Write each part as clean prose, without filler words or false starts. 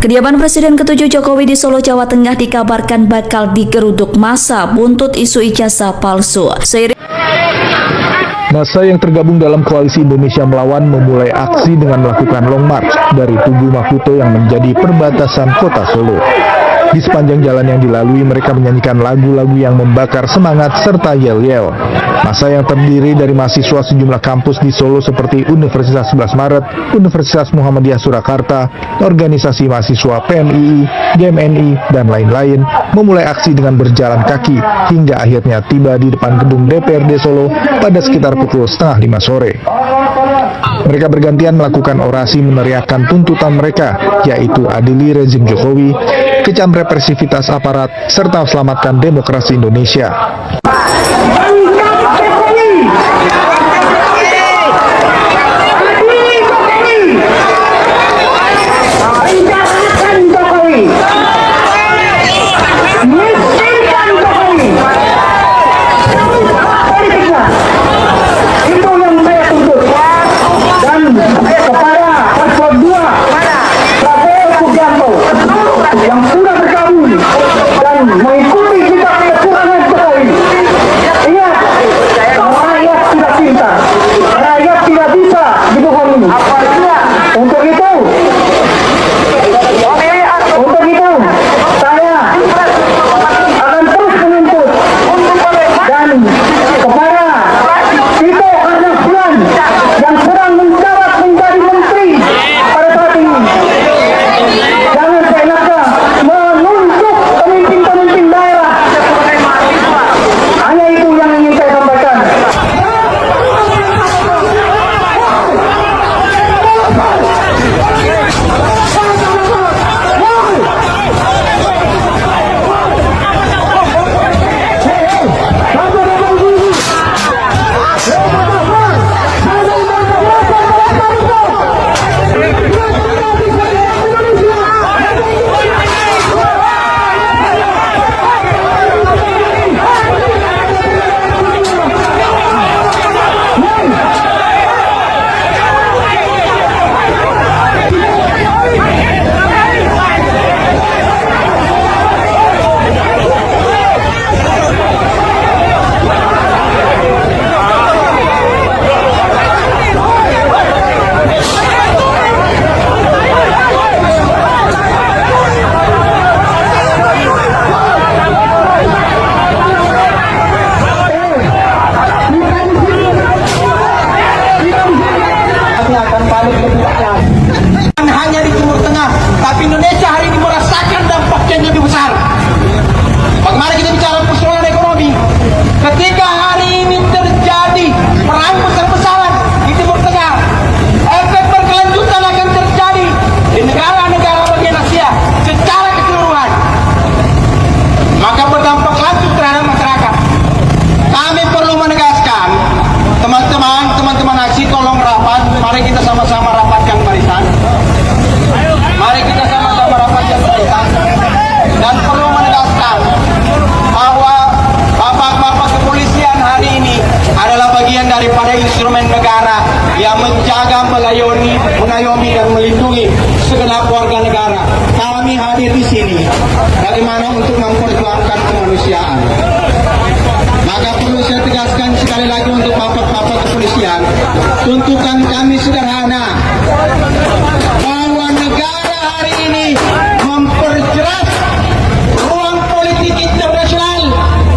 Kediaman Presiden ke-7 Jokowi di Solo, Jawa Tengah dikabarkan bakal digeruduk massa buntut isu ijazah palsu. Massa yang tergabung dalam Koalisi Indonesia Melawan memulai aksi dengan melakukan long march dari Tugu Maputo yang menjadi perbatasan kota Solo. Di sepanjang jalan yang dilalui, mereka menyanyikan lagu-lagu yang membakar semangat serta yel-yel. Massa yang terdiri dari mahasiswa sejumlah kampus di Solo seperti Universitas 11 Maret, Universitas Muhammadiyah Surakarta, Organisasi Mahasiswa PMII, GMNI, dan lain-lain, memulai aksi dengan berjalan kaki hingga akhirnya tiba di depan gedung DPRD Solo pada sekitar pukul 4:30 sore. Mereka bergantian melakukan orasi meneriakkan tuntutan mereka, yaitu adili rezim Jokowi, kecam represivitas aparat, serta selamatkan demokrasi Indonesia. Yang sudah bergabung dan mengikuti kita kekurangan Jokowi. Ingat, rakyat tidak cinta, rakyat tidak bisa dibohongi. Untuk itu, saya akan terus menuntut dan kepada Tito Karnavian yang sedang menjabat menjadi menteri pada saat ini. Jangan seenaknya menunjuk pemimpin-pemimpin daerah. Hanya itu yang ingin saya sampaikan. Hanya di Timur Tengah, tapi Indonesia hari ini merasakan dampaknya yang lebih besar. Bagaimana kita bicara persoalan ekonomi? Ketika hari ini terjadi perang besar-besaran di Timur Tengah, efek berkelanjutan akan terjadi di negara-negara bagian Asia secara keseluruhan. Maka berdampak langsung terhadap masyarakat. Kami perlu menegaskan, teman-teman aksi, tolong rapat. Mari kita sama-sama rapatkan barisan. Mari kita sama-sama rapatkan barisan. Dan perlu menegaskan bahwa bapak-bapak kepolisian hari ini adalah bagian daripada instrumen negara yang menjaga, mengayomi dan melindungi segenap warga negara. Kami hadir di sini bagaimana untuk memperjuangkan kemanusiaan. Maka perlu saya tegaskan sekali lagi untuk bapak-bapak kepolisian, tuntutan kami sederhana, bahwa negara hari ini memperjelas ruang politik internasional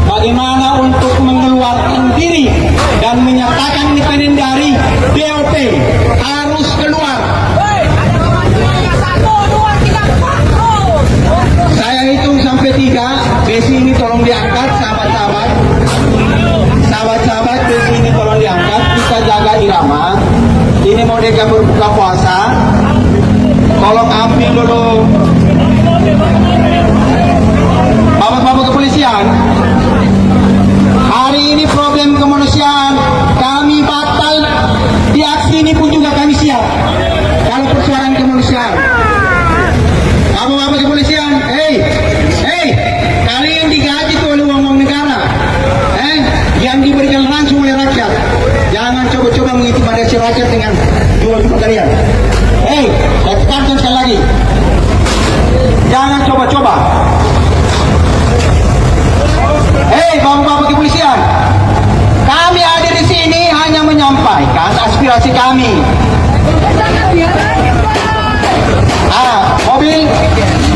bagaimana untuk mengeluarkan diri dan menyatakan independen dari BOP harus keluar. Saya hitung sampai 3. Besi ini tolong diangkat, sahabat-sahabat. Sahabat-sahabat, besi ini tolong diangkat. Kita jaga irama. Ini mau mereka berbuka puasa. Tolong ambil dulu. Bapak-bapak kepolisian, hari ini problem kemanusiaan kami batal. Di aksi ini pun juga kami siap. Kalau persoalan kemanusiaan, bapak-bapak kepolisian, kalian digaji oleh uang negara, yang diberikan langsung oleh rakyat. Jangan coba-coba mengintimidasi rakyat dengan jual-jual kalian. Saya tekankan sekali lagi,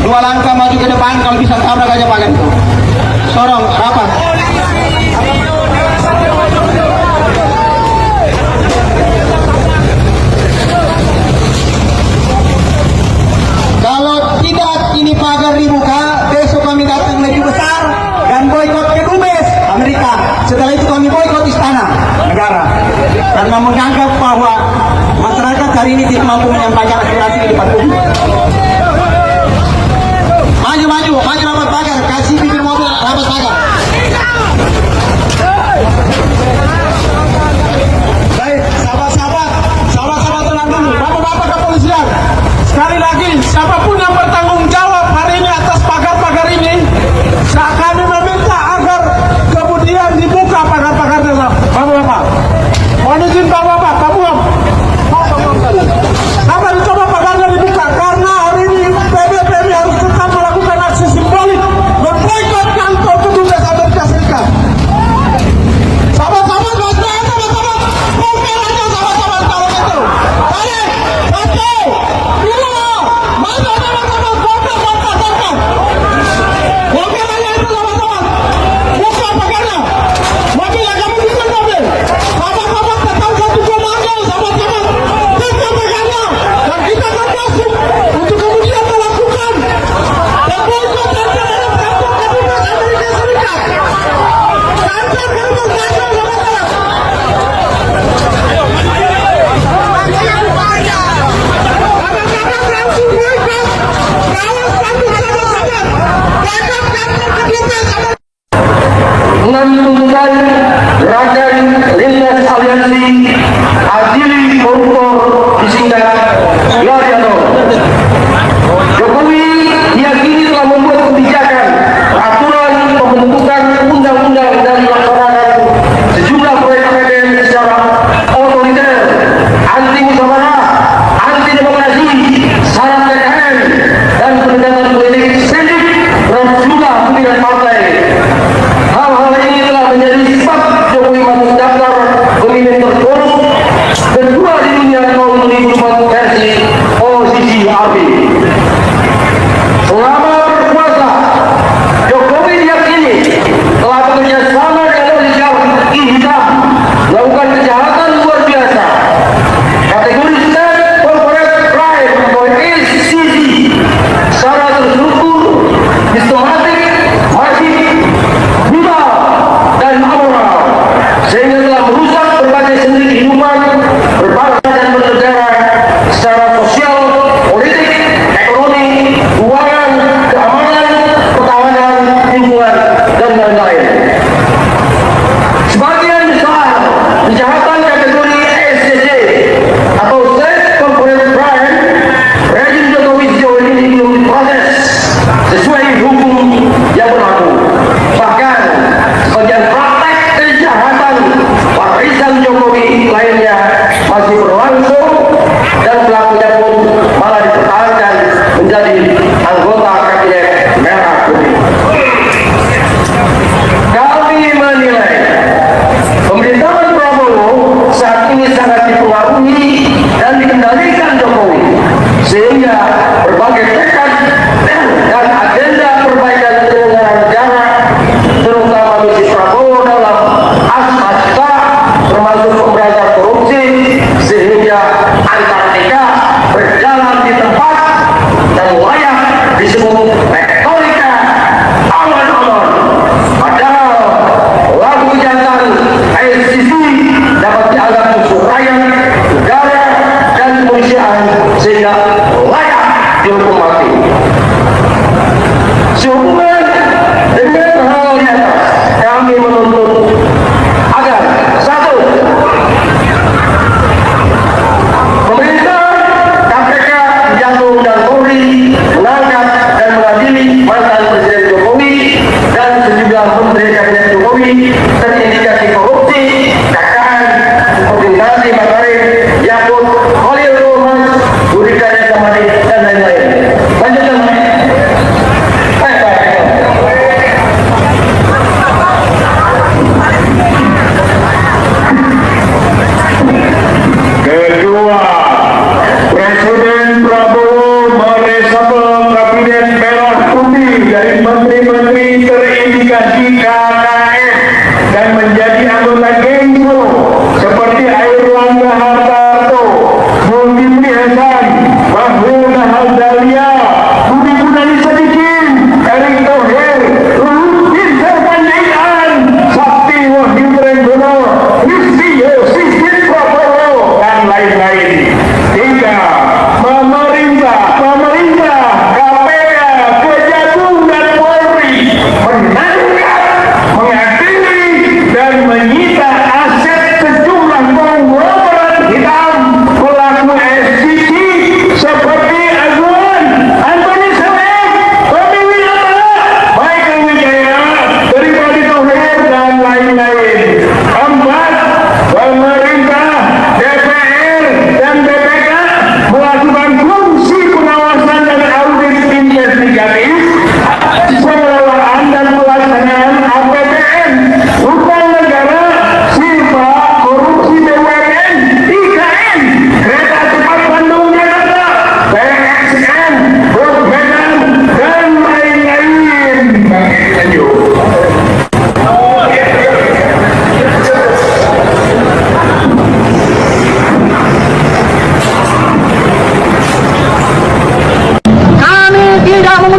2 langkah maju ke depan, kalau bisa tabrak aja pagar itu. Sorong, rapat. Kalau tidak ini pagar dibuka, besok kami datang lebih besar dan boikot ke Dubes Amerika. Setelah itu kami boikot istana negara karena menganggap bahwa masyarakat hari ini tidak mampu menyampaikan aspirasi di depan publik. Maju rapat pagar, kasih bibir mobil rapat pagar. Baik, sahabat-sahabat tenang dulu. Bapak-bapak kepolisian, sekali lagi siapapun yang bertanggung jawab hari ini atas pagar-pagar ini, kami meminta agar kemudian dibuka pagar-pagarnya. Bapak-bapak, mohon izin bapak-bapak, Pak Buam. Agar dicoba pagarnya dibuka karena hari ini PBPM harus tetap melakukan aksi simbolik memboikot kantor Kedubes Amerika Serikat. Sahabat-sahabat, bukan aja sahabat-sahabat kalau gitu. Balik, satu, dua, maju sahabat-sahabat, bongkar. Bongkar aja itu sahabat-sahabat. Buka pagarnya. Mobil yang kamu bikin mobil. Sahabat-sahabat tetap satu komando sahabat-sahabat. Buka pagarnya. Dan kita akan masuk untuk kemudian melakukan memboikot kantor Kedubes Amerika Serikat. Kantor Kedubes sahabat-sahabat. Menentukan Rakan Lintas Aliansi Adili Koruptor disingkat Lariano. Jokowi diyakini telah membuat kebijakan, peraturan, pembentukan undang-undang dan melaksanakan sejumlah proyek APBN secara otoriter, anti musyawarah, anti demokrasi, syarat PKN dan pendekatan politik sendik dan juga pimpinan partai. Hal-hal ini telah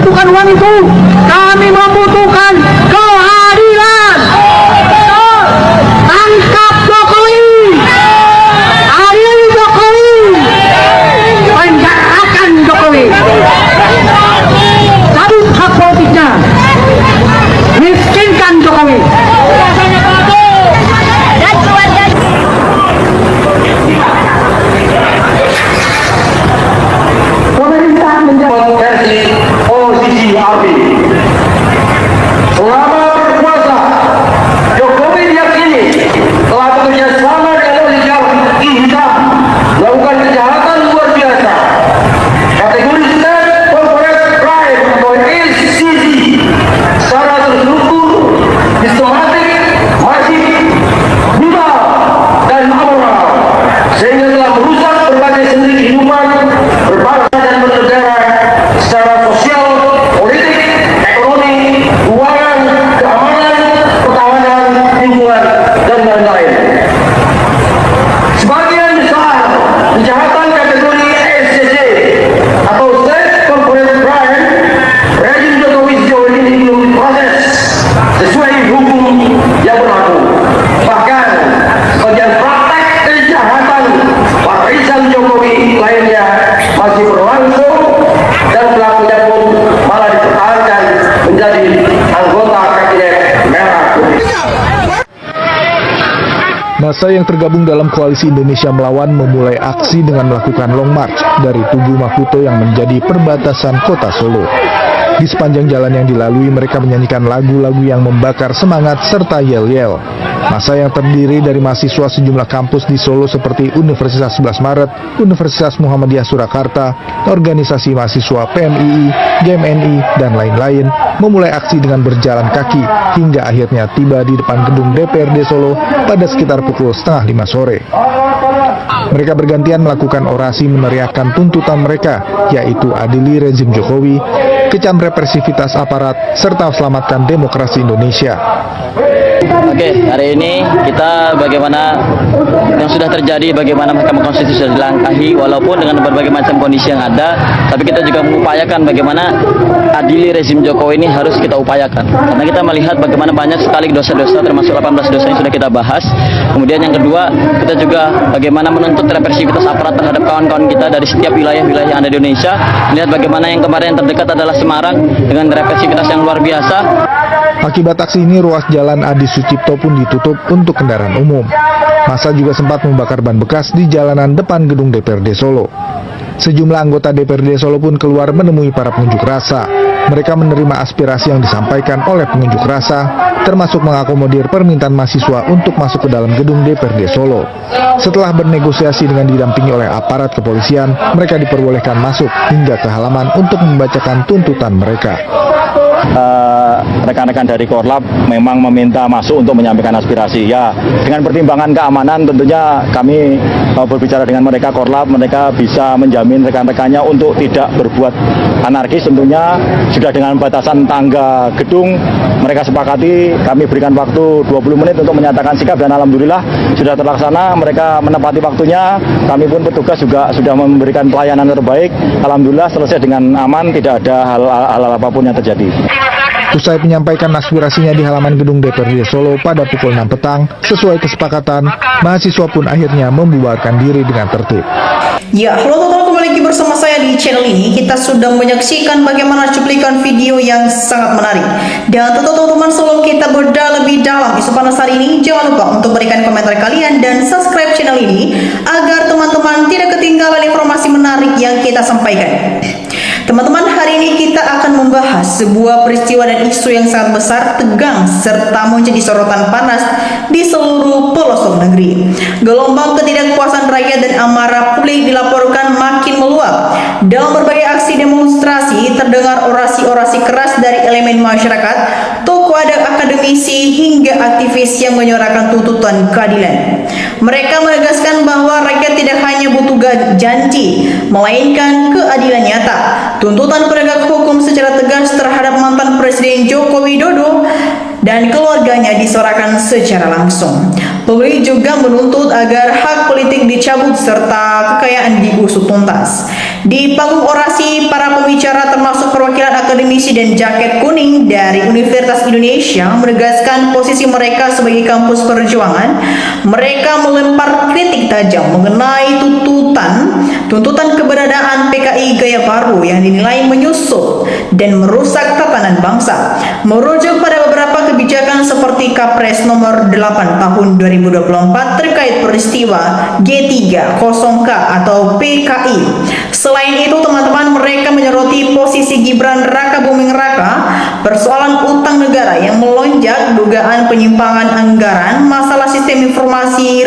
membutuhkan uang itu. Kami membutuhkan keadilan. Tangkap Jokowi, adili Jokowi, penjarakan Jokowi, cabut hak politiknya, miskinkan Jokowi. Pemerintah menjadi versi posisi ABRI. Selama berkuasa, Jokowi diyakini telah bekerja sama dengan oligarki hitam melakukan kejahatan luar biasa. Kategori State Corporate Crime atau SCC secara terstruktur, sistematik, masif, brutal, dan amoral, sehingga telah merusak berbagai sendi kehidupan berbangsa dan bernegara secara sosial, politik, ekonomi, keuangan, keamanan, pertahanan, lingkungan, dan lain-lain. Sebagian besar kejahatan kategori SCC atau State Corporate Crime, rezim Jokowi sejauh ini belum diproses sesuai hukum yang berlaku. Bahkan sebagian praktek kejahatan warisan Jokowi lainnya masih berlangsung dan pelakunya pun malah dipertahankan menjadi anggota kabinet merah putih. Massa yang tergabung dalam koalisi Indonesia Melawan memulai aksi dengan melakukan long march dari Tugu Maputo yang menjadi perbatasan kota Solo. Di sepanjang jalan yang dilalui, mereka menyanyikan lagu-lagu yang membakar semangat serta yel-yel. Massa yang terdiri dari mahasiswa sejumlah kampus di Solo seperti Universitas 11 Maret, Universitas Muhammadiyah Surakarta, organisasi mahasiswa PMII, GMNI, dan lain-lain, memulai aksi dengan berjalan kaki hingga akhirnya tiba di depan gedung DPRD Solo pada sekitar pukul 4:30 sore. Mereka bergantian melakukan orasi meneriakkan tuntutan mereka, yaitu adili rezim Jokowi, kecam represivitas aparat, serta selamatkan demokrasi Indonesia. Oke, hari ini kita bagaimana yang sudah terjadi, bagaimana Mahkamah Konstitusi sudah dilangkahi, walaupun dengan berbagai macam kondisi yang ada, tapi kita juga mengupayakan bagaimana adili rezim Jokowi ini harus kita upayakan. Karena kita melihat bagaimana banyak sekali dosa-dosa, termasuk 18 dosa yang sudah kita bahas. Kemudian yang kedua, kita juga bagaimana menuntut represivitas aparat terhadap kawan-kawan kita dari setiap wilayah-wilayah yang ada di Indonesia. Melihat bagaimana yang kemarin yang terdekat adalah Semarang dengan represivitas yang luar biasa. Akibat aksi ini, ruas jalan Adi Sucipto pun ditutup untuk kendaraan umum. Massa juga sempat membakar ban bekas di jalanan depan gedung DPRD Solo. Sejumlah anggota DPRD Solo pun keluar menemui para pengunjuk rasa. Mereka menerima aspirasi yang disampaikan oleh pengunjuk rasa, termasuk mengakomodir permintaan mahasiswa untuk masuk ke dalam gedung DPRD Solo. Setelah bernegosiasi dengan didampingi oleh aparat kepolisian, mereka diperbolehkan masuk hingga ke halaman untuk membacakan tuntutan mereka. Rekan-rekan dari Korlap memang meminta masuk untuk menyampaikan aspirasi. Ya, dengan pertimbangan keamanan tentunya kami berbicara dengan mereka Korlap, mereka bisa menjamin rekan-rekannya untuk tidak berbuat anarkis. Tentunya sudah dengan batasan tangga gedung mereka sepakati, kami berikan waktu 20 menit untuk menyatakan sikap dan alhamdulillah sudah terlaksana. Mereka menepati waktunya, kami pun petugas juga sudah memberikan pelayanan terbaik. Alhamdulillah selesai dengan aman, tidak ada hal apapun yang terjadi. Usai menyampaikan aspirasinya di halaman gedung DPRD Solo pada pukul 6 petang, sesuai kesepakatan, mahasiswa pun akhirnya membubarkan diri dengan tertib. Ya, halo teman-teman, kembali lagi bersama saya di channel ini. Kita sudah menyaksikan bagaimana cuplikan video yang sangat menarik. Dan tentu teman-teman, sebelum kita bedah lebih dalam isu panas hari ini, jangan lupa untuk berikan komentar kalian dan subscribe channel ini agar teman-teman tidak ketinggalan informasi menarik yang kita sampaikan. Teman-teman, hari ini kita akan membahas sebuah peristiwa dan isu yang sangat besar, tegang, serta menjadi sorotan panas di seluruh pelosok negeri. Gelombang ketidakpuasan rakyat dan amarah publik dilaporkan makin meluap. Dalam berbagai aksi demonstrasi, terdengar orasi-orasi keras dari elemen masyarakat, tokoh akademisi, hingga aktivis yang menyuarakan tuntutan keadilan. Mereka menegaskan bahwa rakyat tidak hanya butuh janji, melainkan keadilan nyata. Tuntutan penegak hukum secara tegas terhadap mantan Presiden Joko Widodo dan keluarganya disuarakan secara langsung. Publik juga menuntut agar hak politik dicabut serta kekayaan diusut tuntas. Di panggung orasi, para pembicara termasuk perwakilan akademisi akademisi dan jaket kuning dari Universitas Indonesia menegaskan posisi mereka sebagai kampus perjuangan. Mereka melempar kritik tajam mengenai tuntutan keberadaan PKI Gaya Baru yang dinilai menyusup dan merusak tatanan bangsa. Merujuk pada beberapa kebijakan seperti Kapres nomor 8 tahun 2024 terkait peristiwa G30K atau PKI. Selain itu, teman-teman, mereka menyoroti posisi Gibran Raka Buming Raka, persoalan utang negara yang melonjak, dugaan penyimpangan anggaran, masalah sistem informasi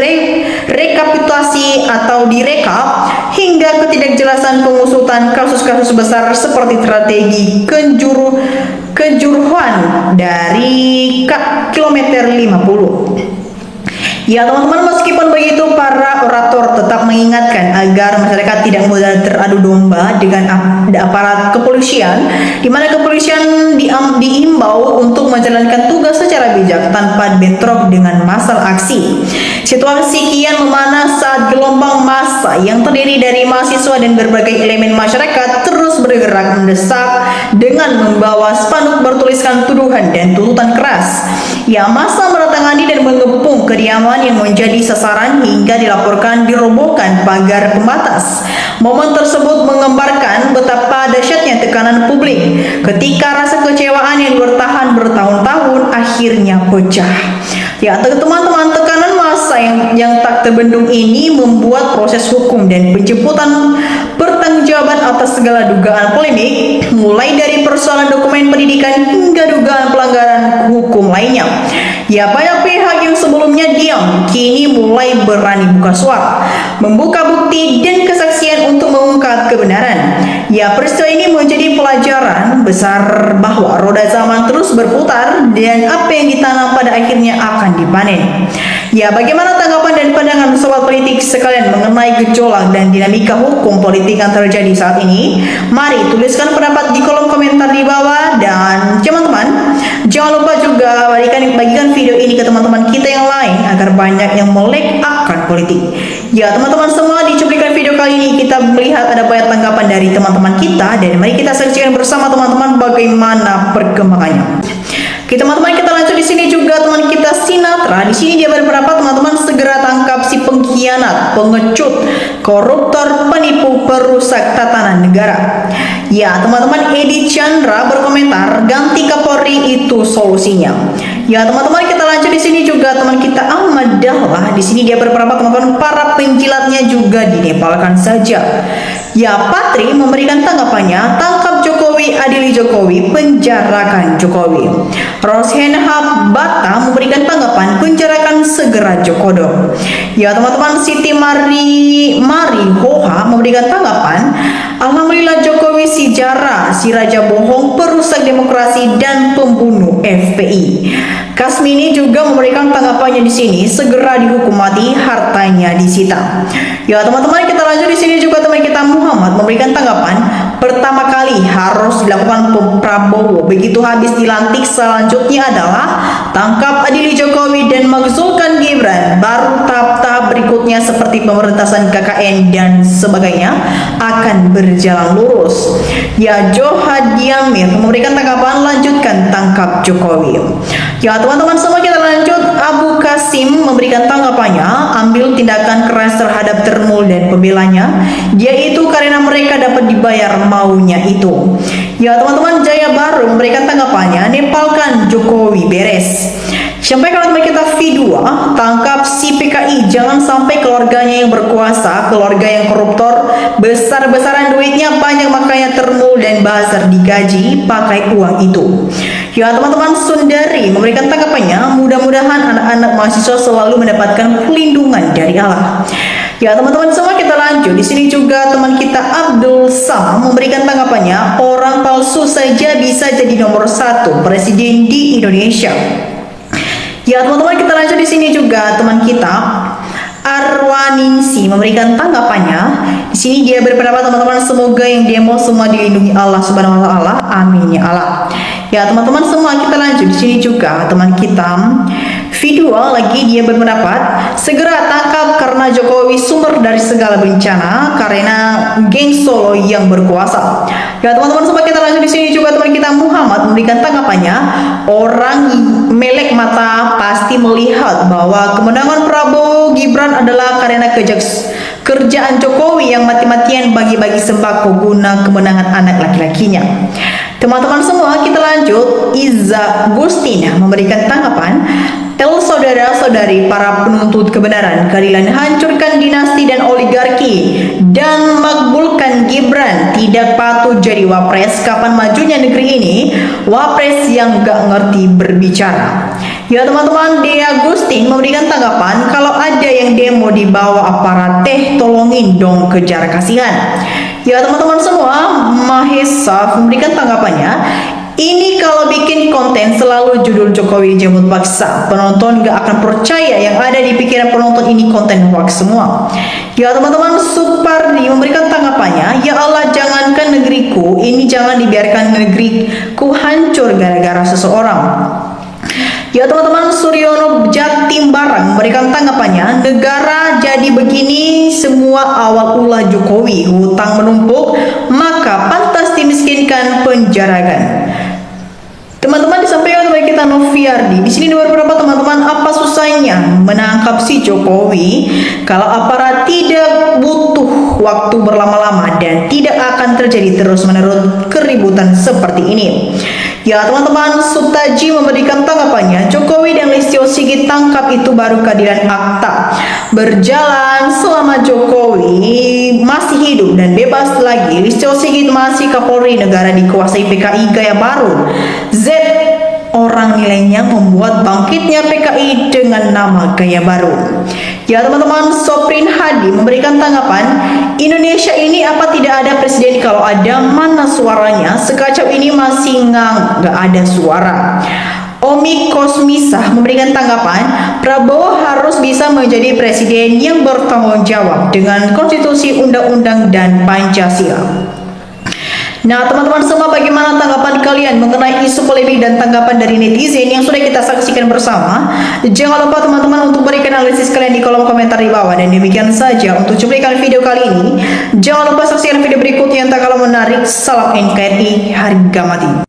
rekapitulasi atau direkap, hingga ketidakjelasan pengusutan kasus-kasus besar seperti strategi kejuruhan dari kilometer 50. Ya teman-teman, meskipun begitu para orator tetap mengingatkan agar masyarakat tidak mudah teradu domba dengan aparat kepolisian, di mana kepolisian diimbau untuk menjalankan tugas secara bijak tanpa bentrok dengan masalah aksi. Situasi kian memanas saat gelombang massa yang terdiri dari mahasiswa dan berbagai elemen masyarakat terus bergerak mendesak dengan membawa spanduk bertuliskan tuduhan dan tuntutan keras. Ya, massa mendatangani dan mengepung kediaman yang menjadi sasaran hingga dilaporkan dirobohkan pagar pembatas. Momen tersebut menggambarkan betapa dahsyatnya tekanan publik ketika rasa kecewaan yang bertahan bertahun-tahun akhirnya pecah. Ya, teman-teman, tekanan massa yang tak terbendung ini membuat proses hukum dan penjemputan pertanggungjawaban atas segala dugaan polemik, mulai dari persoalan dokumen pendidikan hingga dugaan pelanggaran hukum lainnya. Ya, banyak pihak yang sebelumnya diam kini mulai berani buka suara, membuka bukti dan kesaksian untuk mengungkap kebenaran. Ya, peristiwa ini menjadi pelajaran besar bahwa roda zaman terus berputar dan apa yang ditanam pada akhirnya akan dipanen. Ya, bagaimana tanggapan dan pandangan sobat politik sekalian mengenai gejolak dan dinamika hukum politik yang terjadi saat ini? Mari tuliskan pendapat di kolom komentar di bawah, dan teman-teman jangan lupa juga bagikan video ini ke teman-teman kita yang lain agar banyak yang melek akan politik. Ya teman-teman semua, di cuplikan video kali ini kita melihat ada banyak tanggapan dari teman-teman kita, dan mari kita saksikan bersama teman-teman bagaimana perkembangannya. Oke teman-teman, kita lanjut. Di sini juga teman kita Sinatra. Di sini dia berpendapat teman-teman segera tangkap si pengkhianat, pengecut, koruptor, penipu, perusak tatanan negara. Ya teman-teman, Edi Chandra berkomentar ganti Kapolri itu solusinya. Ya teman-teman, kita lanjut. Di sini juga teman kita Ahmad Dahlah. Di sini dia berpendapat teman-teman para penjilatnya juga dinepalkan saja. Ya, Patri memberikan tanggapannya, tangkap Jokowi, adili Jokowi, penjarakan Jokowi. Roshenhab Bata memberikan tanggapan, penjarakan segera Jokodo. Ya teman-teman, Siti Mari Hoha memberikan tanggapan, alhamdulillah Jokowi si jara, si raja bohong, perusak demokrasi dan pembunuh FPI. Kasmini juga memberikan tanggapannya di sini, segera dihukum mati, hartanya disita. Ya teman-teman, kita lanjut. Di sini juga teman kita Muhammad memberikan tanggapan, pertama kali harus dilakukan Prabowo, begitu habis dilantik selanjutnya adalah tangkap adili Jokowi dan makzulkan Gibran, baru tahap-tahap berikutnya seperti pemerintahan KKN dan sebagainya akan berjalan lurus. Ya, Johadiamir memberikan tanggapan, lanjutkan tangkap Jokowi. Ya teman-teman semua, kita lanjut. Abu Kasim memberikan tanggapannya, ambil tindakan keras terhadap Termul dan pembelanya, yaitu karena mereka dapat dibayar maunya itu. Ya teman-teman, Jaya Baru memberikan tanggapannya, nepalkan Jokowi beres. Sampai kalau teman kita V2, tangkap si PKI, jangan sampai keluarganya yang berkuasa, keluarga yang koruptor, besar-besaran duitnya banyak, makanya Termul dan Bazar digaji pakai uang itu. Ya teman-teman, Sundari memberikan tanggapannya, mudah-mudahan anak-anak mahasiswa selalu mendapatkan pelindungan dari Allah. Ya teman-teman semua, kita lanjut. Di sini juga teman kita Abdul Salam memberikan tanggapannya, orang palsu saja bisa jadi nomor 1 presiden di Indonesia. Ya teman-teman, kita lanjut. Di sini juga teman kita Arwaningsi memberikan tanggapannya. Di sini dia berpendapat teman-teman, semoga yang demo semua dilindungi Allah Subhanahu wa taala. Amin ya Allah. Ya teman-teman semua, kita lanjut. Di sini juga teman kita V2 lagi, dia berpendapat segera tangkap karena Jokowi sumber dari segala bencana karena geng Solo yang berkuasa. Ya teman-teman semua, kita lanjut. Di sini juga teman kita Muhammad memberikan tanggapannya, orang melek mata pasti melihat bahwa kemenangan Prabowo Gibran adalah karena kerjaan Jokowi yang mati-matian bagi-bagi sembako guna kemenangan anak laki-lakinya. Teman-teman semua, kita lanjut. Iza Gustina memberikan tanggapan, saudara-saudari para penuntut kebenaran, keadilan, hancurkan dinasti dan oligarki dan makbulkan Gibran. Tidak patut jadi wapres. Kapan majunya negeri ini? Wapres yang gak ngerti berbicara. Ya teman-teman, Dea Agustin memberikan tanggapan, kalau ada yang demo di bawah aparat tolongin dong, kejar kasihan. Ya teman-teman semua, Mahesa memberikan tanggapannya, ini kalau bikin konten selalu judul Jokowi jemput paksa, penonton gak akan percaya yang ada di pikiran penonton ini konten hoax semua. Ya teman-teman, Supardi memberikan tanggapannya, ya Allah, jangankan negeriku, ini jangan dibiarkan negeriku hancur gara-gara seseorang. Ya teman-teman, Suryono Jatimbarang memberikan tanggapannya, negara jadi begini semua awal ulah Jokowi, hutang menumpuk maka pantas dimiskinkan, penjarakan. Teman-teman, disampaikan oleh kita Noviardi. Di sini ada beberapa teman-teman, apa susahnya menangkap si Jokowi kalau aparat tidak butuh waktu berlama-lama dan tidak akan terjadi terus-menerus keributan seperti ini. Ya teman-teman, Sutaji memberikan tanggapannya, Jokowi dan Listio Sigit tangkap itu baru keadilan akta berjalan selama Jokowi masih hidup dan bebas lagi. Listio Sigit masih Kapolri, negara dikuasai PKI gaya baru. Z orang nilainya membuat bangkitnya PKI dengan nama gaya baru. Ya teman-teman, Soprin Hadi memberikan tanggapan, Indonesia ini apa tidak ada presiden, kalau ada mana suaranya, sekacau ini masih nggak ada suara. Omi Kosmisah memberikan tanggapan, Prabowo harus bisa menjadi presiden yang bertanggung jawab dengan konstitusi, undang-undang, dan Pancasila. Nah teman-teman semua, bagaimana tanggapan kalian mengenai isu polemik dan tanggapan dari netizen yang sudah kita saksikan bersama? Jangan lupa teman-teman untuk berikan analisis kalian di kolom komentar di bawah. Dan demikian saja untuk cuplikan video kali ini. Jangan lupa saksikan video berikutnya yang tak kalah menarik. Salam NKRI, harga mati.